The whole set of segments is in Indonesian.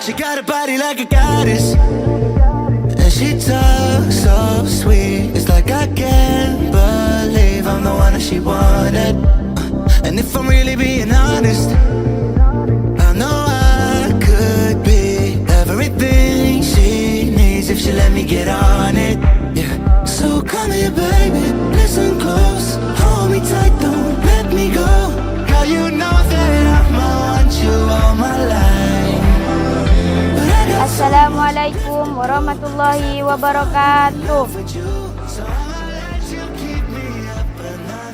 She got a body like a goddess, and she talks so sweet. It's like I can't believe I'm the one that she wanted. And if I'm really being honest, I know I could be everything she needs if she let me get on it. Yeah. So come here, baby, listen close, hold me tight, don't let me go. Girl, you know that I'ma want you all my life. Assalamualaikum warahmatullahi wabarakatuh.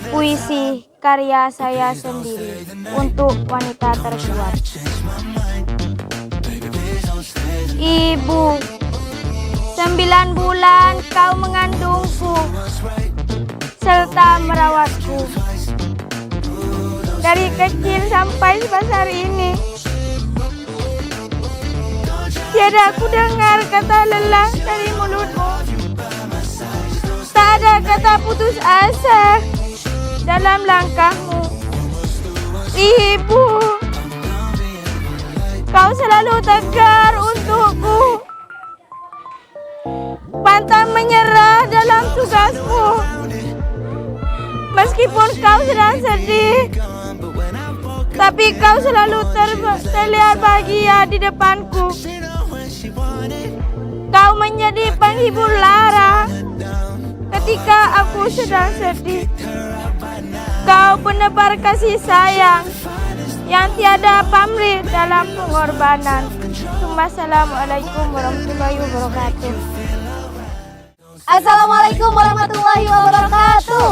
Puisi karya saya sendiri untuk wanita terkuat. Ibu, 9 bulan kau mengandungku serta merawatku. Dari kecil sampai sebesar ini, tiada aku dengar kata lelah dari mulutmu. Tak ada kata putus asa dalam langkahmu. Ibu, kau selalu tegar untukku, pantang menyerah dalam tugasmu. Meskipun kau sedang sedih, tapi kau selalu terlihat bahagia di depanku. Kau menjadi penghibur lara ketika aku sedang sedih. Kau penebar kasih sayang yang tiada pamrih dalam pengorbanan. Assalamualaikum warahmatullahi wabarakatuh. Assalamualaikum warahmatullahi wabarakatuh.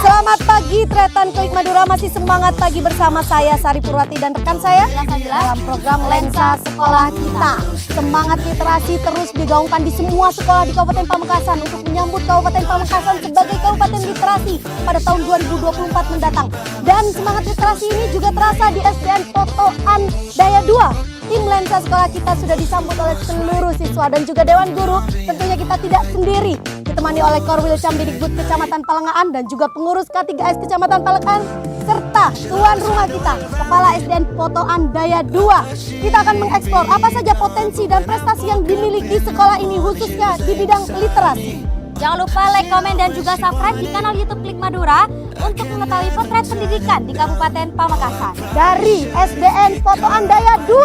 Selamat pagi Tretan Klik Madura, masih semangat pagi bersama saya Sari Purwati dan rekan saya dalam program Lensa Sekolah Kita. Semangat literasi terus digaungkan di semua sekolah di Kabupaten Pamekasan untuk menyambut Kabupaten Pamekasan sebagai Kabupaten Literasi pada tahun 2024 mendatang. Dan semangat literasi ini juga terasa di SDN Potoan Daya 2. Tim Lensa Sekolah Kita sudah disambut oleh seluruh siswa dan juga Dewan Guru. Tentunya kita tidak sendiri, ditemani oleh Korwil Camdidikbud Kecamatan Palengaan dan juga pengurus K3S Kecamatan Palengaan, serta tuan rumah kita, Kepala SDN Potoan Daya 2. Kita akan mengeksplor apa saja potensi dan prestasi yang dimiliki sekolah ini khususnya di bidang literasi. Jangan lupa like, komen, dan juga subscribe di kanal YouTube Klik Madura untuk mengetahui potret pendidikan di Kabupaten Pamekasan. Dari SDN Potoan Daya 2,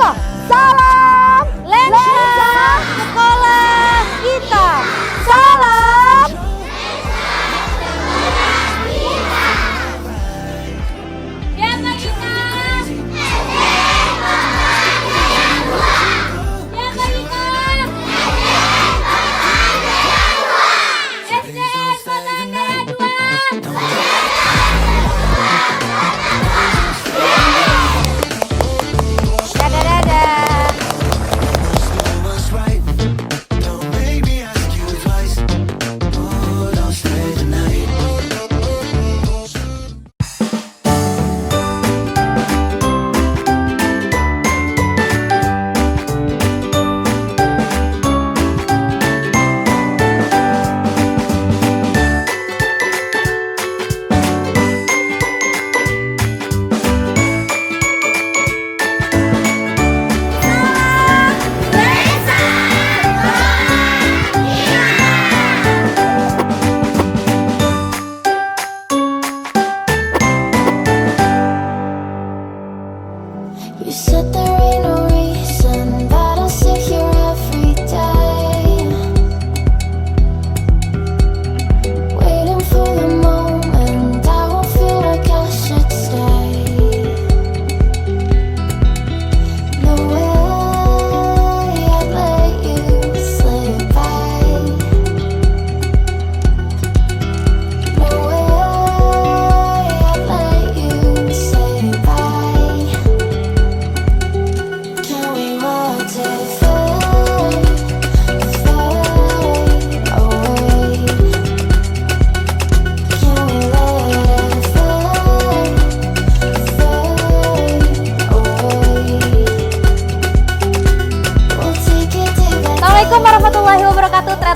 salam Lensa Sekolah Kita. Salam Siapa kita? Siapa kita? SDN Potoan Daya 2. Dadah.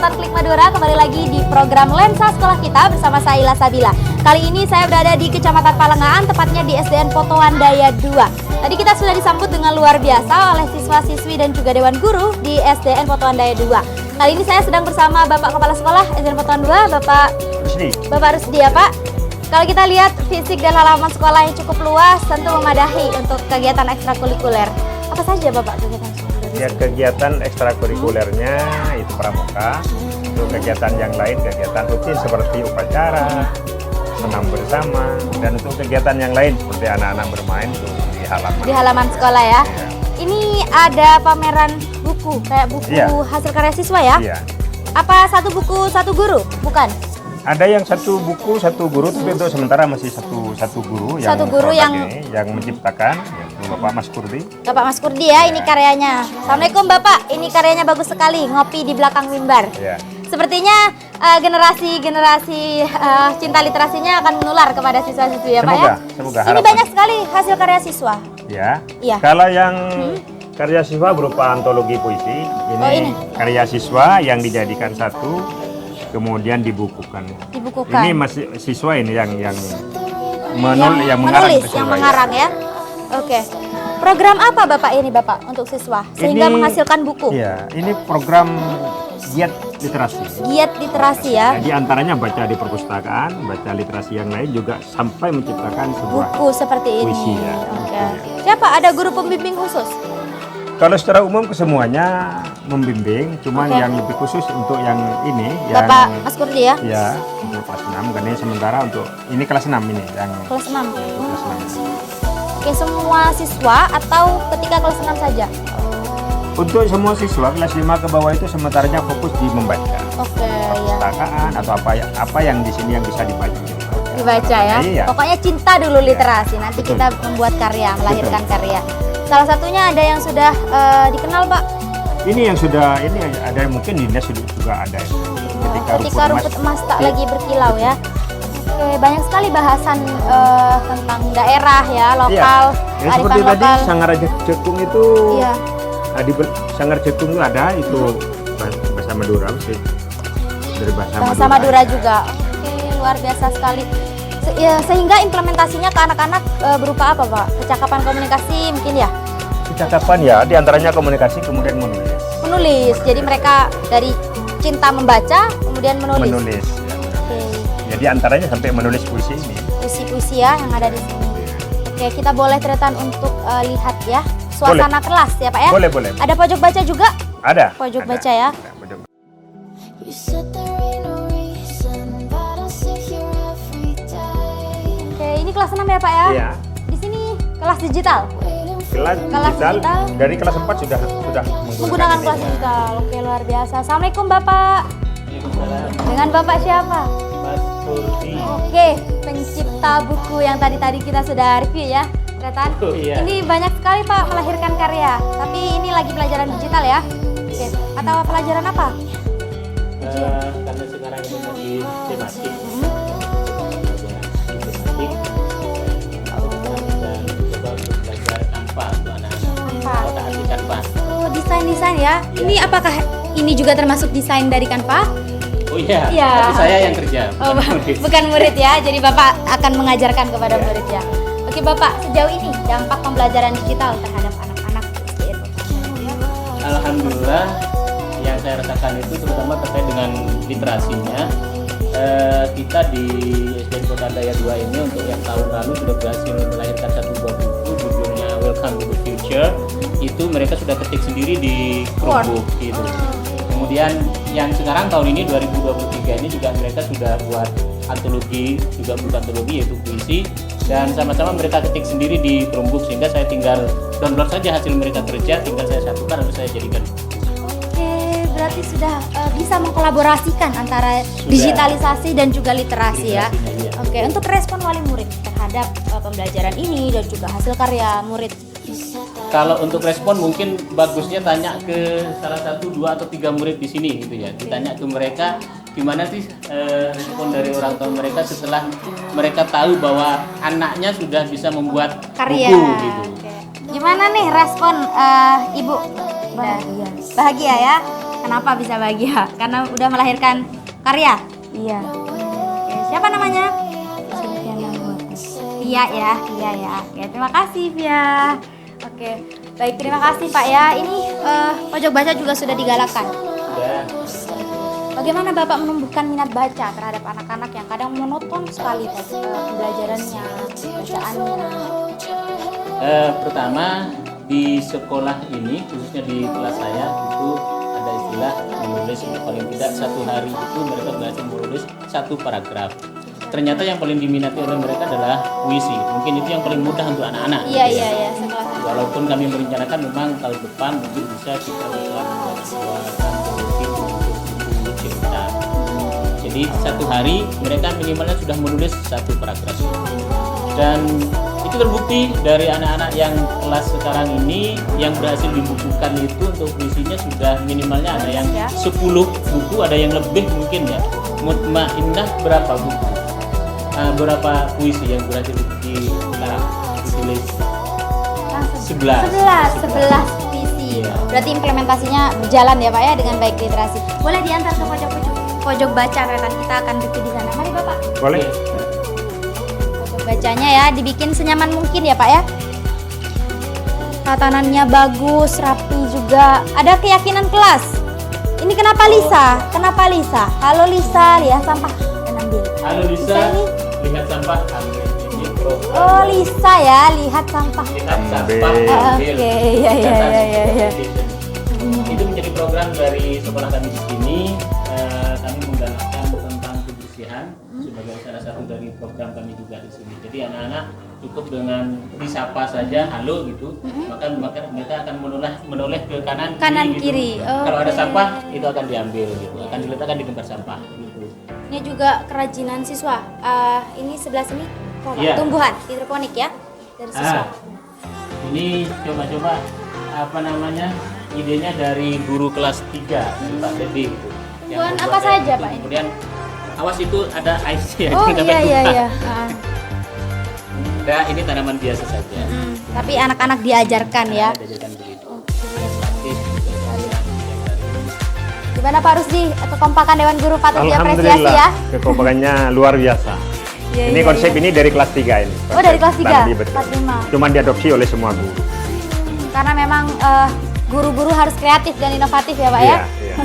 Kecamatan Klik Madura, kembali lagi di program Lensa Sekolah Kita bersama saya Ila Sabila. Kali ini saya berada di Kecamatan Palengaan, tepatnya di SDN Potoan Daya 2. Tadi kita sudah disambut dengan luar biasa oleh siswa-siswi dan juga Dewan Guru di SDN Potoan Daya 2. Kali ini saya sedang bersama Bapak Kepala Sekolah SDN Potoan 2, Bapak Rusdi ya Pak. Kalau kita lihat fisik dan halaman sekolah yang cukup luas, tentu memadahi untuk kegiatan ekstrakurikuler. Apa saja Bapak kegiatan? Ya, kegiatan ekstrakurikulernya itu pramuka. Untuk kegiatan yang lain, kegiatan rutin seperti upacara, senam bersama, dan untuk kegiatan yang lain seperti anak-anak bermain tuh di halaman. Di halaman sekolah ya. Iya. Ini ada pameran buku, kayak buku Iya. hasil karya siswa ya? Iya. Apa satu buku satu guru? Bukan. Ada yang satu buku satu guru, tapi untuk sementara masih satu guru yang Satu guru produk yang- ini, yang menciptakan, yaitu Bapak Mas Kurdi. Bapak Mas Kurdi ya, ini karyanya. Assalamualaikum Bapak, ini karyanya bagus sekali, ngopi di belakang mimbar. Ya. Sepertinya generasi cinta literasinya akan menular kepada siswa-siswi ya Pak ya. Semoga Ini harapan. banyak sekali hasil karya siswa. Ya. Iya. Kalau yang karya siswa berupa antologi puisi, ini. karya siswa yang dijadikan satu, kemudian dibukukan. Dibukukan. Ini masih siswa ini yang Menulis, mengarang yang mengarang ya. Oke. Program apa Bapak ini Bapak untuk siswa sehingga Ini- menghasilkan buku? Iya, ini program giat literasi. Giat literasi ya. Di antaranya baca di perpustakaan, baca literasi yang lain juga sampai menciptakan sebuah. Buku seperti ini. Puisi, ya. Oke. Siapa ada guru pembimbing khusus? Kalau secara umum kesemuanya membimbing, cuman Oke. yang lebih khusus untuk yang ini, Bapak yang Mas Kurdi ya. ya untuk kelas 6, karena sementara untuk ini kelas 6 ini yang Kelas 6. kelas 6. Oke, semua siswa atau ketika kelas 6 saja? Untuk semua siswa kelas 5 ke bawah itu sementaranya fokus di membaca. Oke, ya. Perpustakaan atau apa yang di sini yang bisa dibaca. Dibaca ya. Iya. Pokoknya cinta dulu literasi. Nanti Betul. kita membuat karya, melahirkan karya. Salah satunya ada yang sudah dikenal, Pak. Ini yang sudah ini ada mungkin di Dinas juga ada. Ketika rumput emas tak lagi berkilau ya. Oke, banyak sekali bahasan tentang daerah ya, lokal, Ya, seperti kearifan tadi lokal. Sanggar Cekung itu Iya. di Sanggar Cekung itu ada itu bahasa Madura sih. Dari Bahasa Madura juga. Oke, luar biasa sekali. Sehingga implementasinya ke anak-anak berupa apa, Pak? Percakapan komunikasi mungkin ya? Percakapan ya, di antaranya komunikasi kemudian menulis. Menulis. Jadi mereka dari cinta membaca kemudian menulis. Menulis. Ya. Oke. Jadi antaranya sampai menulis puisi ini. Puisi-puisi ya yang ada di sini. Oke, kita boleh Tretan untuk lihat ya suasana kelas ya, Pak ya? Boleh. Ada pojok baca juga? Ada. Pojok ada. baca ya. Ada pojok. You said there ain't no reason, but I sit here every day. Oke, ini kelas 6 ya, Pak ya? Iya. Di sini kelas digital. Kelas digital dari kelas 4 sudah Menggunakan ini. kelas digital. Oke, luar biasa. Assalamualaikum Bapak. Dengan Bapak siapa? Mas Kurdi. Oke, pencipta buku yang tadi kita sudah review ya, Tretan. Oh, iya. Ini banyak sekali Pak melahirkan karya. Tapi ini lagi pelajaran digital ya. Oke, atau pelajaran apa? Karena sekarang ini masih tematik, dan coba untuk belajar tanpa untuk anak-anak Canva. otak atik tanpa. Oh, desain ya. Ini apakah ini juga termasuk desain dari Canva? Oh iya, Iya. tapi saya yang kerja, Oh, bukan nulis. bukan murid ya. Jadi Bapak akan mengajarkan kepada murid ya. Oke, Bapak, sejauh ini dampak pembelajaran digital terhadap anak-anak SDN. Alhamdulillah, yang saya rasakan itu terutama terkait dengan literasinya. Kita di SDN Potoan Daya 2 ini untuk yang tahun lalu sudah berhasil melahirkan satu buah buku judulnya Welcome to the Future. Itu mereka sudah ketik sendiri di Chromebook gitu. Kemudian yang sekarang tahun ini 2023 ini juga mereka sudah buat antologi, juga buku antologi yaitu puisi, dan sama-sama mereka ketik sendiri di Chromebook, sehingga saya tinggal download saja hasil mereka kerja, tinggal saya satukan lalu saya jadikan. Oke, berarti sudah bisa mengkolaborasikan antara Sudah. digitalisasi dan juga literasi ya. Literasinya, iya. Oke, untuk respon wali murid terhadap pembelajaran ini dan juga hasil karya murid. Kalau untuk respon mungkin bagusnya tanya ke salah satu, 2 atau 3 murid di sini gitu ya. Ditanya ke mereka gimana sih respon dari orang tua mereka setelah mereka tahu bahwa anaknya sudah bisa membuat Karya. buku gitu. Oke. Gimana nih respon Ibu? Bahagia ya, Kenapa bisa bahagia? Karena udah melahirkan karya. Iya. Oke, siapa namanya? Via ya, Via ya. Oke, terima kasih Via. Oke, baik terima kasih Pak ya. Ini pojok baca juga sudah digalakkan. Ya, Bagaimana Bapak menumbuhkan minat baca terhadap anak-anak yang kadang monoton sekali pembelajarannya, bacaannya? Pertama di sekolah ini, khususnya di kelas saya itu ada istilah menulis paling tidak 1 hari itu mereka belajar menulis 1 paragraf. Ternyata yang paling diminati oleh mereka adalah puisi. Mungkin itu yang paling mudah untuk anak-anak. Iya iya iya. Sekolah. Walaupun kami merencanakan memang tahun depan mungkin bisa kita membuat buku cerita. Jadi 1 hari mereka minimalnya sudah menulis 1 paragraf. Dan itu terbukti dari anak-anak yang kelas sekarang ini yang berhasil dibukukan itu untuk puisinya sudah minimalnya ada yang 10 buku, ada yang lebih mungkin ya. Mutmainnah berapa buku? Berapa puisi yang berhasil ditulis? 11 puisi. Iya. Berarti implementasinya berjalan ya Pak ya dengan baik literasi. Boleh diantar ke pojok baca retan kita akan duduk di sana. Mari Bapak. Boleh. Pojok bacanya ya dibikin senyaman mungkin ya Pak ya. Tatanannya bagus, rapi juga. Ada keyakinan kelas. Ini kenapa Lisa? Kenapa Lisa? Halo Lisa, lihat sampah dan ambil. Halo Lisa, lihat sampah ambil. Ini program. Oh Lisa ya, lihat sampah. Lihat sampah Ambil. ambil. Oke, iya, iya, iya, iya. Itu menjadi program dari sekolah kami di sini. Kami menggalakkan tentang kebersihan sebagai salah satu dari program kami juga di sini. Jadi anak-anak cukup dengan disapa saja halo gitu, maka mereka akan menoleh ke kanan Kiri. gitu. Oh, Kalau ada oke. sampah itu akan diambil gitu, akan diletakkan di tempat sampah gitu. Ini juga kerajinan siswa. Ini sebelah sini Iya. tumbuhan hidroponik ya dari siswa. Ini coba-coba apa namanya idenya dari guru kelas 3 Pak Dedi gitu. Tumbuhan Yang apa membuat saja, itu. Pak, ini? Kemudian awas itu ada ice ya. Oh jangan iya iya lupa. iya. Nah, ini tanaman biasa saja. Tapi anak-anak diajarkan ya. Diajarkan begitu. Gimana Pak Rusdi? Kekompakan Dewan Guru patut diapresiasi Alhamdulillah, ya. kekompakannya luar biasa. Iya, Ini iya, konsep ini dari kelas 3 ini. Oh, dari kelas 3? Tadi, betul. Kelas 5. Cuma diadopsi oleh semua guru. Karena memang guru-guru harus kreatif dan inovatif ya Pak ya. Iya, iya.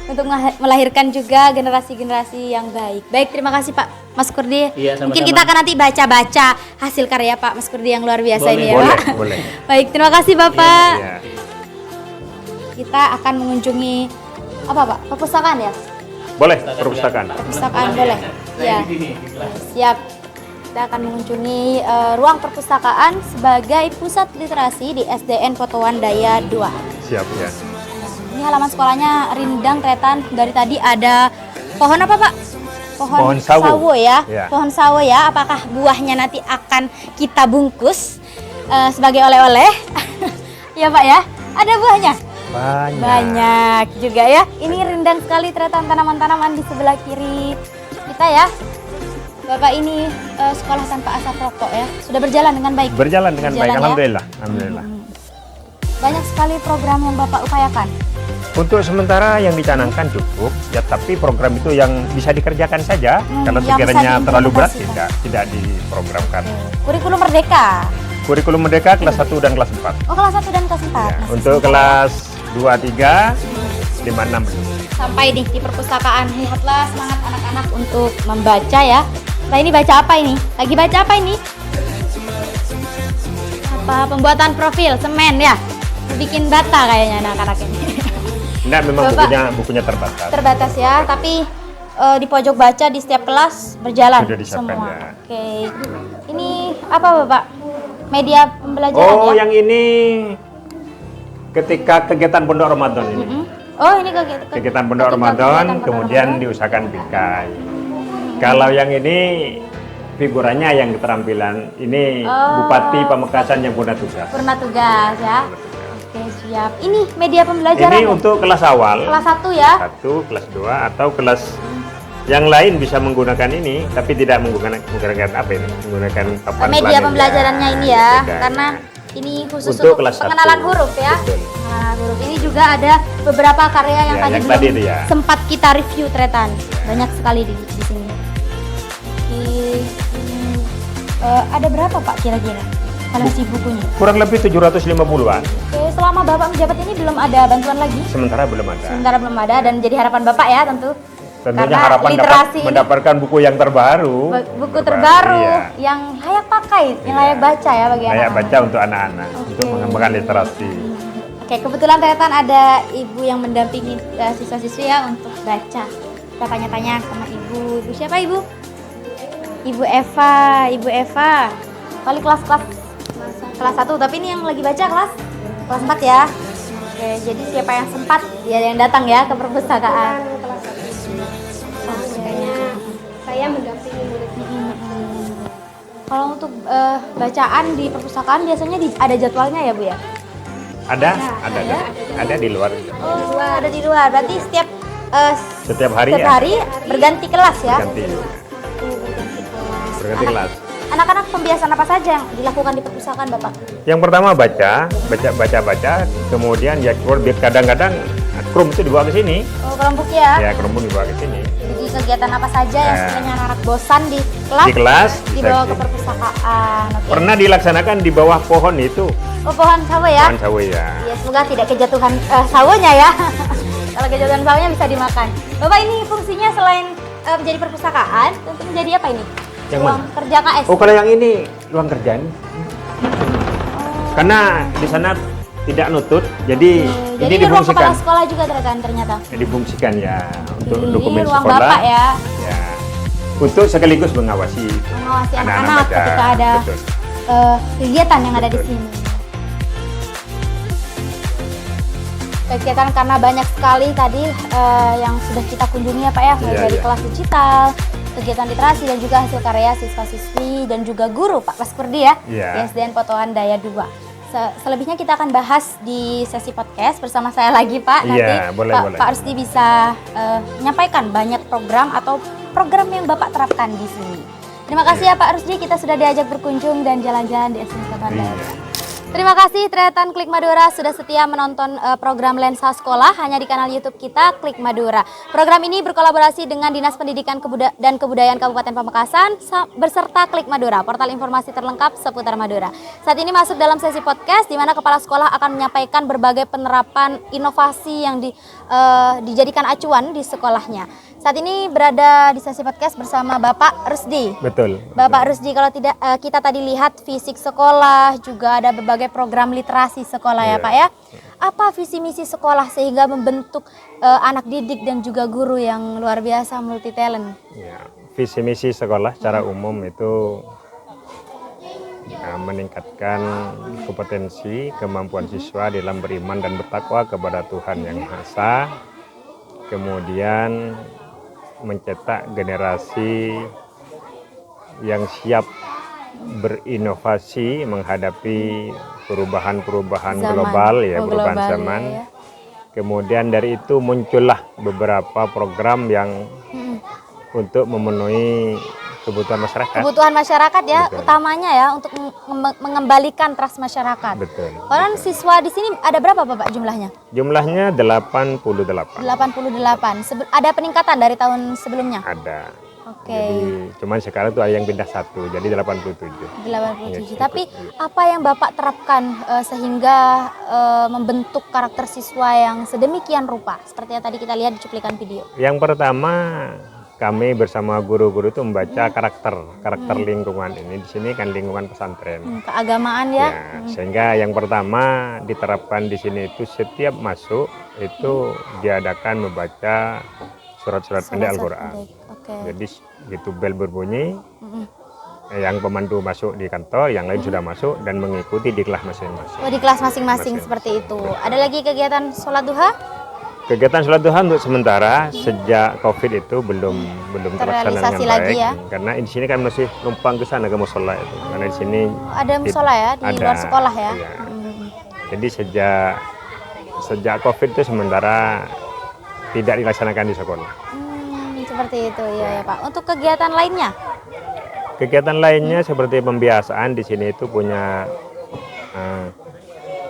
Untuk melahirkan juga generasi-generasi yang baik. Baik, terima kasih Pak Mas Kurdi. Iya, sama-sama. Mungkin kita akan nanti baca-baca hasil karya Pak Mas Kurdi yang luar biasa Boleh, ini ya boleh, Pak. boleh. Baik, terima kasih Bapak. Iya. Kita akan mengunjungi apa Pak? Perpustakaan ya? Boleh, perpustakaan. Perpustakaan boleh. Ya. Ya. Siap. Kita akan mengunjungi ruang perpustakaan sebagai pusat literasi di SDN Potowan Daya 2. Siap ya. Ini halaman sekolahnya rindang tretan. Dari tadi ada pohon apa Pak? Pohon sawo. Ya. Ya. Pohon sawo ya. Apakah buahnya nanti akan kita bungkus sebagai oleh-oleh? Ya Pak ya. Ada buahnya? Banyak juga ya. Ini rindang sekali tretan tanaman-tanaman di sebelah kiri kita ya. Bapak ini sekolah tanpa asap rokok ya. Sudah berjalan dengan baik. Berjalan dengan baik, Berjalan ya? alhamdulillah. Alhamdulillah. Banyak sekali program yang Bapak upayakan. Untuk sementara yang dicanangkan cukup, ya tapi program itu yang bisa dikerjakan saja. Kalau yang bisa sekiranya terlalu berat diimplementasikan. tidak diprogramkan. Kurikulum Merdeka. Kurikulum Merdeka kelas 1 dan kelas 4. Oh, kelas 1 dan kelas 4. Ya, Masih untuk sebentar. kelas 2, 3, 5, 6 belum. Sampai di perpustakaan. Lihatlah semangat anak-anak untuk membaca ya. Nah, ini baca apa ini? Lagi baca apa ini? Apa? Pembuatan profil semen ya. Bikin bata kayaknya anak-anak ini. Enggak, memang Bapak, bukunya terbatas. terbatas ya, tapi di pojok baca di setiap kelas berjalan Sudah disiapkan, semua. ya. Oke. Ini apa Bapak? Media pembelajaran Oh, ya? yang ini ketika kegiatan pondok Ramadan ini. Oh, ini Kegiatan pondok Ramadan, kemudian diusahakan bingkai. Kalau yang ini figurannya yang keterampilan, ini Bupati Pamekasan yang purna tugas. purna tugas ya. Oke, siap. Ini media pembelajaran Ini ya? untuk kelas awal, Kelas 1 ya? 1, kelas 2, atau kelas yang lain bisa menggunakan ini, tapi tidak menggunakan apa ini? Menggunakan papan Media plannya. pembelajarannya ini ya, Beda. karena Ini khusus Untuk untuk kelas pengenalan 1. huruf ya. Betul. Pengenalan huruf. Ini juga ada beberapa karya yang Ya, tadi yang belum tadi itu ya. sempat kita review Tretan. Banyak sekali di sini. Ada berapa Pak kira-kira koleksi bukunya? Kurang lebih 750-an. Oke, selama Bapak menjabat ini belum ada bantuan lagi? Sementara belum ada. Sementara belum ada dan jadi harapan Bapak ya tentu. Tentunya Karena harapan literasi ini mendapatkan buku yang terbaru. buku terbaru Iya. yang layak pakai, yang Iya. layak baca ya bagi Layak anak-anak. baca untuk anak-anak, untuk mengembangkan literasi. Oke, kebetulan Tretan ada ibu yang mendampingi siswa-siswi ya untuk baca. Kita tanya-tanya sama ibu. Ibu siapa ibu? Ibu Eva. Ibu Eva. Kali kelas 1, tapi ini yang lagi baca kelas 4 ya. Oke, jadi siapa yang sempat dia yang datang ya ke perpustakaan. Saya mendampingi murid. Kalau untuk bacaan di perpustakaan biasanya ada jadwalnya ya Bu ya? Ada di luar. Oh, ada di luar. Berarti Setiap hari setiap ya. hari berganti kelas ya? Berganti kelas. Anak-anak pembiasaan apa saja yang dilakukan di perpustakaan Bapak? Yang pertama baca, kemudian ya kadang-kadang krum itu dibawa ke sini. Oh, kelompok ya? Ya, krum dibawa ke sini. Jadi kegiatan apa saja yang Ya. sekiranya anak-anak bosan di kelas, Di kelas dibawa bisa ke sini. perpustakaan. Oke. Pernah dilaksanakan di bawah pohon itu, Oh, pohon sawo ya? pohon sawi ya. Ya, semoga tidak kejatuhan sawonya ya. Kalau kejatuhan sawonya bisa dimakan. Bapak ini fungsinya selain menjadi perpustakaan, untuk menjadi apa ini? Yang Ruang mana? kerja KS. Oh, kalau yang ini ruang kerja ini. Karena di sana tidak nutut, jadi Jadi ini ini ruang kepala difungsikan. sekolah juga ternyata. Difungsikan ya untuk Ini dokumen ruang sekolah. Bapak ya. Ya. Untuk sekaligus mengawasi Mengawasi anak-anak anak-anak baca. ketika ada Betul. kegiatan yang ada di Betul. sini. Kegiatan karena banyak sekali tadi yang sudah kita kunjungi ya Pak ya, mulai Iya, dari iya. kelas digital, kegiatan literasi dan juga hasil karya siswa-siswi dan juga guru Pak Paskurdi ya, Iya. di SDN Potoan Daya 2. Selebihnya kita akan bahas di sesi podcast bersama saya lagi Pak. Nanti Iya, boleh, Pak, boleh. Pak Rusdi bisa menyampaikan banyak program atau program yang Bapak terapkan di sini. Terima kasih ya Pak Rusdi, kita sudah diajak berkunjung dan jalan-jalan di SDN Potoan Daya 2. Iya. Terima kasih Tretan Klik Madura sudah setia menonton program Lensa Sekolah hanya di kanal YouTube kita Klik Madura. Program ini berkolaborasi dengan Dinas Pendidikan dan Kebudayaan Kabupaten Pamekasan beserta Klik Madura, portal informasi terlengkap seputar Madura. Saat ini masuk dalam sesi podcast di mana kepala sekolah akan menyampaikan berbagai penerapan inovasi yang dijadikan acuan di sekolahnya. Saat ini berada di sesi podcast bersama Bapak Rusdi. Betul. Bapak Rusdi, kalau tidak kita tadi lihat fisik sekolah, juga ada berbagai program literasi sekolah ya Iya. Pak ya. Apa visi misi sekolah sehingga membentuk anak didik dan juga guru yang luar biasa multi talent? Ya, visi misi sekolah secara umum itu meningkatkan kompetensi, kemampuan siswa dalam beriman dan bertakwa kepada Tuhan Yang Maha Esa. Kemudian mencetak generasi yang siap berinovasi menghadapi perubahan-perubahan Zaman. global ya, Oh, perubahan global, zaman. ya. Kemudian dari itu muncullah beberapa program yang untuk memenuhi kebutuhan masyarakat. Kebutuhan masyarakat ya, Betul. utamanya ya untuk mengembalikan trust masyarakat. Betul. Konon siswa di sini ada berapa Bapak jumlahnya? Jumlahnya 88. 88. Ada peningkatan dari tahun sebelumnya? Ada. Oke. Jadi cuman sekarang tuh ada yang pindah satu, jadi 87. 87. Ya, Tapi apa yang Bapak terapkan sehingga membentuk karakter siswa yang sedemikian rupa seperti yang tadi kita lihat di cuplikan video? Yang pertama kami bersama guru-guru itu membaca karakter lingkungan ini. Di sini kan lingkungan pesantren. Keagamaan ya. Sehingga yang pertama diterapkan di sini itu setiap masuk itu diadakan membaca surat-surat pendek Al-Quran. Oke. Jadi gitu bel berbunyi, yang pemandu masuk di kantor, yang lain sudah masuk dan mengikuti di kelas masing-masing. Oh, di kelas masing-masing seperti itu. Ada lagi kegiatan sholat duha? Kegiatan sholat duha untuk sementara sejak COVID itu belum terlaksana Terrealisasi dengan lagi baik. ya. Karena di sini kan masih numpang ke sana ke musola itu. Karena di sini Ada musola ya di ada, luar sekolah ya. iya. Jadi sejak COVID itu sementara tidak dilaksanakan di sekolah. Seperti itu ya Pak. Untuk kegiatan lainnya? Kegiatan lainnya seperti pembiasaan di sini itu punya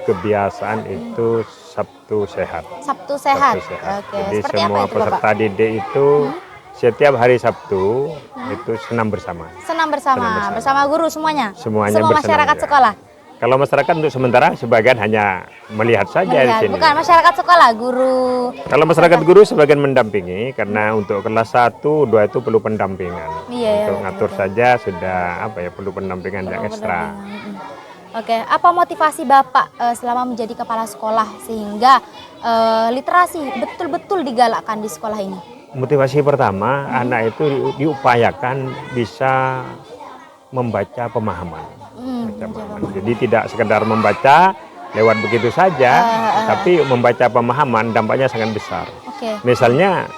kebiasaan itu Sabtu Sehat. Sabtu sehat. Sabtu Sehat. Oke. Jadi Seperti apa semua itu Bapak? peserta didik itu setiap hari Sabtu itu senam bersama. Senam bersama, Senam bersama. bersama guru semuanya. Semuanya Semua bersenam, masyarakat ya. sekolah. Kalau masyarakat untuk sementara sebagian hanya melihat saja di Melihat. sini. Bukan masyarakat sekolah, guru. Kalau masyarakat guru sebagian mendampingi karena untuk kelas 1, 2 itu perlu pendampingan. Iya, Untuk betul, ngatur betul. saja sudah perlu pendampingan yang ekstra. Oke, apa motivasi Bapak selama menjadi kepala sekolah sehingga literasi betul-betul digalakkan di sekolah ini? Motivasi pertama, anak itu diupayakan bisa membaca pemahaman. Baca pemahaman. Jadi tidak sekedar membaca lewat begitu saja, tapi membaca pemahaman dampaknya sangat besar. Oke. Misalnya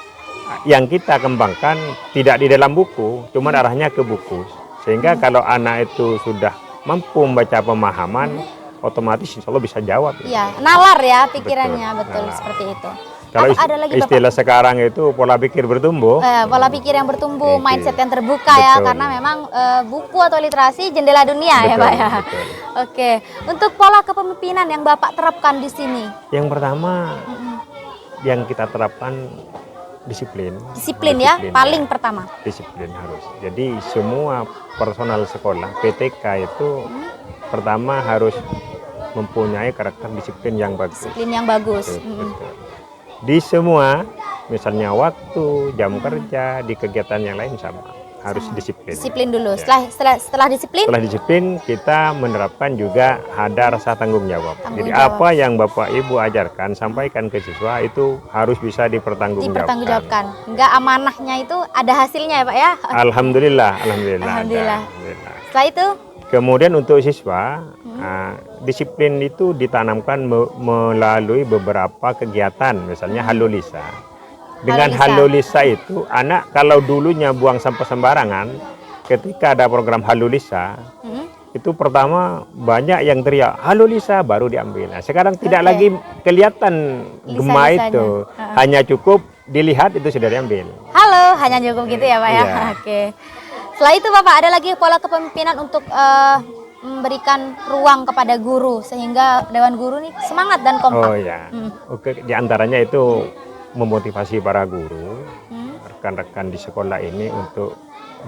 yang kita kembangkan tidak di dalam buku, cuma arahnya ke buku. Sehingga kalau anak itu sudah mampu membaca pemahaman, otomatis insya Allah bisa jawab. Iya, nalar ya pikirannya, betul, nalar. seperti itu. Kalau Apa ada lagi Bapak? istilah sekarang itu pola pikir bertumbuh. Pola pikir yang bertumbuh, Oke. mindset yang terbuka ya, Betul. karena memang buku atau literasi jendela dunia ya Betul, Pak ya. betul. Oke, untuk pola kepemimpinan yang Bapak terapkan di sini, Yang pertama yang kita terapkan disiplin. disiplin ya, paling pertama. Disiplin harus. Jadi semua personal sekolah PTK itu pertama harus mempunyai karakter disiplin yang bagus. Disiplin yang bagus. Betul, betul. Di semua, misalnya waktu, jam kerja, di kegiatan yang lain sama, harus disiplin. Disiplin dulu. Ya. Setelah disiplin, Setelah disiplin, kita menerapkan juga ada rasa tanggung jawab. Tanggung Jadi jawab. apa yang Bapak Ibu ajarkan, sampaikan ke siswa itu harus bisa dipertanggungjawabkan. dipertanggungjawabkan. Enggak, amanahnya itu ada hasilnya ya Pak ya. Alhamdulillah, alhamdulillah. Alhamdulillah. Alhamdulillah. Setelah itu, Kemudian untuk siswa, disiplin itu ditanamkan melalui beberapa kegiatan, misalnya Halolisa. Dengan Halolisa. Halolisa itu, anak kalau dulunya buang sampah sembarangan, ketika ada program Halolisa, itu pertama banyak yang teriak Halolisa baru diambil. Nah, sekarang tidak lagi kelihatan gema Lisa-lisanya. itu, hanya cukup dilihat itu sudah diambil. halo, hanya cukup gitu ya Pak ya. Iya. Oke. Setelah itu Bapak ada lagi pola kepemimpinan untuk memberikan ruang kepada guru sehingga dewan guru nih semangat dan kompak. Oh ya, oke. Di antaranya itu memotivasi para guru, rekan-rekan di sekolah ini untuk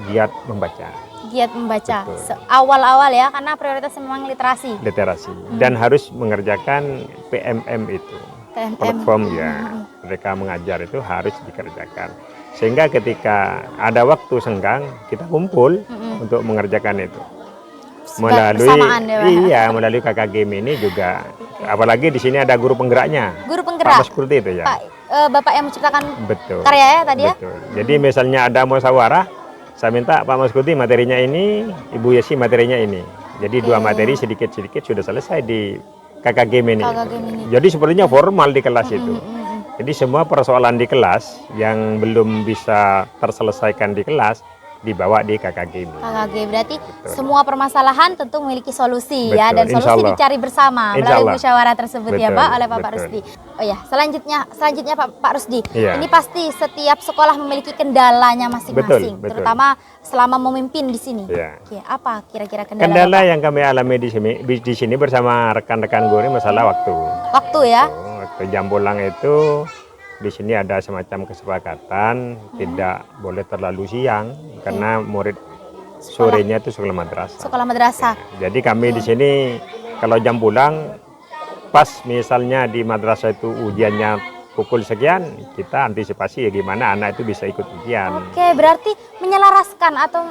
giat membaca, Giat membaca. Betul. Awal-awal ya, karena prioritas memang literasi. literasi, dan harus mengerjakan PMM itu. PMM. Platform ya, mereka mengajar itu harus dikerjakan. Sehingga ketika ada waktu senggang, kita kumpul untuk mengerjakan itu. Bersamaan ya, Pak? Iya, melalui KKG ini juga, apalagi di sini ada guru penggeraknya. Guru Pak penggerak. Maskurti itu ya. Pak, Bapak yang menciptakan Betul. karya ya tadi ya? Betul. Jadi misalnya ada musyawarah, saya minta Pak Maskuti materinya ini, Ibu Yesi materinya ini. Jadi dua materi sedikit-sedikit sudah selesai di KKG Mini. KKG Mini. Jadi sepertinya formal di kelas itu. Jadi semua persoalan di kelas yang belum bisa terselesaikan di kelas dibawa di KKG Mini. KKG berarti semua permasalahan tentu memiliki solusi ya, Betul, dan insya solusi Allah. dicari bersama Insya melalui Allah. musyawarah tersebut ya Betul, Pak oleh Pak betul. Rusdi. Oh ya, selanjutnya Pak Rusdi. Iya. Ini pasti setiap sekolah memiliki kendalanya masing-masing, Betul, betul. terutama selama memimpin di sini. Iya. Oke, apa kira-kira kendala? Kendala Bapak? yang kami alami di sini bersama rekan-rekan guru ini masalah waktu. Waktu ya. Waktu jam pulang itu di sini ada semacam kesepakatan tidak boleh terlalu siang karena murid sorenya itu sekolah madrasah. Sekolah madrasah. Jadi kami di sini kalau jam pulang pas misalnya di madrasah itu ujiannya pukul sekian, kita antisipasi ya gimana anak itu bisa ikut ujian. Oke, berarti menyelaraskan atau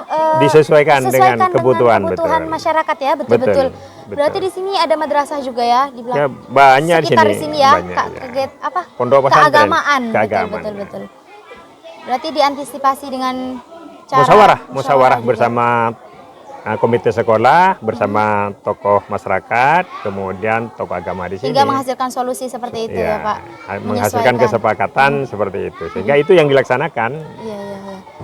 Disesuaikan dengan kebutuhan, kebutuhan betul. masyarakat ya, betul-betul. Betul. Berarti di sini ada madrasah juga ya di Ya belakang. banyak di Sekitar sini. di sini ya, banyak, ya. apa? Pondok pesantren. Keagamaan. Keagamaan. Betul. Berarti diantisipasi dengan cara Musyawarah juga. bersama komite sekolah, bersama tokoh masyarakat, kemudian tokoh agama di sini. Hingga menghasilkan solusi seperti itu ya, Pak. Menghasilkan Menyesuaikan. kesepakatan seperti itu. Sehingga itu yang dilaksanakan. Iya.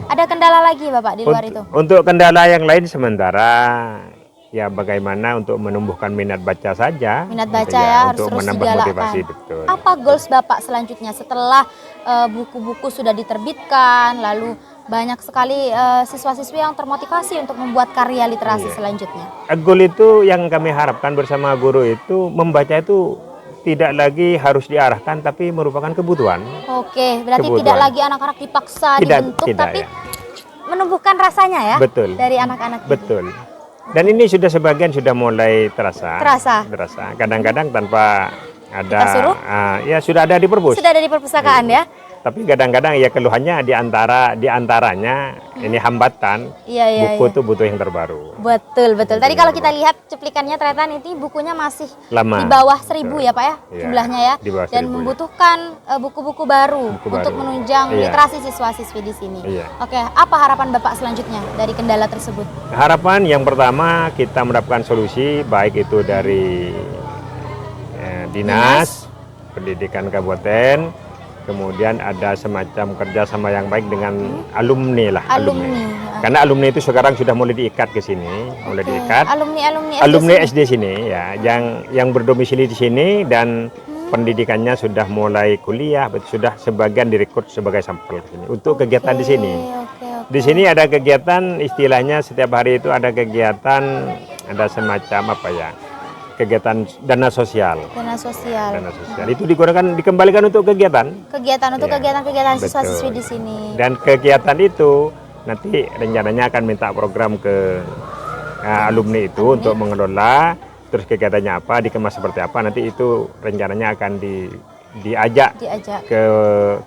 Ada kendala lagi Bapak di luar itu? Untuk kendala yang lain sementara ya bagaimana untuk menumbuhkan minat baca saja. Minat gitu baca ya, harus untuk terus menambah digalakkan. motivasi, betul. Apa goals Bapak selanjutnya setelah buku-buku sudah diterbitkan, lalu banyak sekali siswa-siswi yang termotivasi untuk membuat karya literasi Iya. selanjutnya. Goal itu yang kami harapkan bersama guru itu membaca itu tidak lagi harus diarahkan tapi merupakan kebutuhan. Oke, berarti Kebutuhan. tidak lagi anak-anak dipaksa dibentuk, tapi ya. menumbuhkan rasanya ya Betul. dari anak-anak. Betul. Dan ini sudah sebagian sudah mulai terasa. Terasa. Kadang-kadang tanpa ada. Kita suruh? Ya sudah ada di perpus. Sudah ada di perpustakaan ya? Tapi kadang-kadang ya keluhannya diantaranya ini hambatan. Iya. Buku itu butuh yang terbaru. Betul. Tadi kalau kita lihat cuplikannya Tretan itu bukunya masih Lama. di bawah 1000 ya Pak ya Iya, jumlahnya ya. di bawah 1000, Dan ya. membutuhkan buku-buku baru Buku untuk baru. menunjang Iya. literasi siswa-siswi di sini. Iya. Oke, apa harapan Bapak selanjutnya dari kendala tersebut? Harapan yang pertama kita mendapatkan solusi baik itu dari dinas pendidikan kabupaten, kemudian ada semacam kerjasama yang baik dengan alumni lah. Alumni. Karena alumni itu sekarang sudah mulai diikat ke sini, mulai diikat. Alumni SD sini ya, yang berdomisili di sini dan pendidikannya sudah mulai kuliah, sudah sebagian direkrut sebagai sampel ke sini untuk kegiatan di sini. Oke. Di sini ada kegiatan istilahnya setiap hari itu ada kegiatan, ada semacam apa ya, kegiatan dana sosial. Dana sosial. Itu dikembalikan untuk kegiatan. Kegiatan Ya, kegiatan betul. siswa-siswi di sini. Dan kegiatan itu nanti rencananya akan minta program ke alumni itu untuk mengelola, terus kegiatannya apa, dikemas seperti apa, nanti itu rencananya akan diajak ke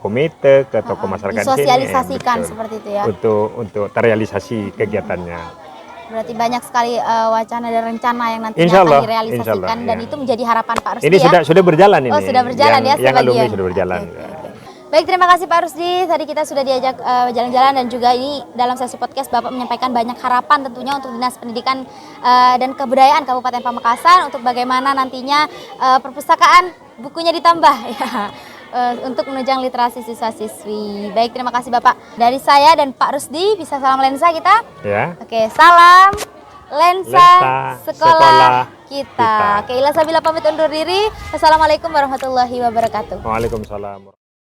komite, ke tokoh masyarakat di sini. Disosialisasikan Betul. seperti itu ya. Untuk terrealisasi kegiatannya. Berarti banyak sekali wacana dan rencana yang nantinya Insya Allah, akan direalisasikan insya Allah, dan ya. itu menjadi harapan Pak Rusdi Ini ya. sudah berjalan ini. Oh, sudah berjalan ya Yang sebagian. alumni sudah berjalan. Oke. Baik, terima kasih Pak Rusdi. Tadi kita sudah diajak jalan-jalan dan juga ini dalam sesi podcast Bapak menyampaikan banyak harapan tentunya untuk Dinas Pendidikan dan Kebudayaan Kabupaten Pamekasan untuk bagaimana nantinya perpustakaan bukunya ditambah ya. Untuk menunjang literasi siswa-siswi. Baik, terima kasih Bapak. Dari saya dan Pak Rusdi, bisa salam lensa kita? Ya. Oke, salam lensa sekolah kita. kita. Oke, Ila Sabila pamit undur diri. Wassalamualaikum warahmatullahi wabarakatuh. Waalaikumsalam.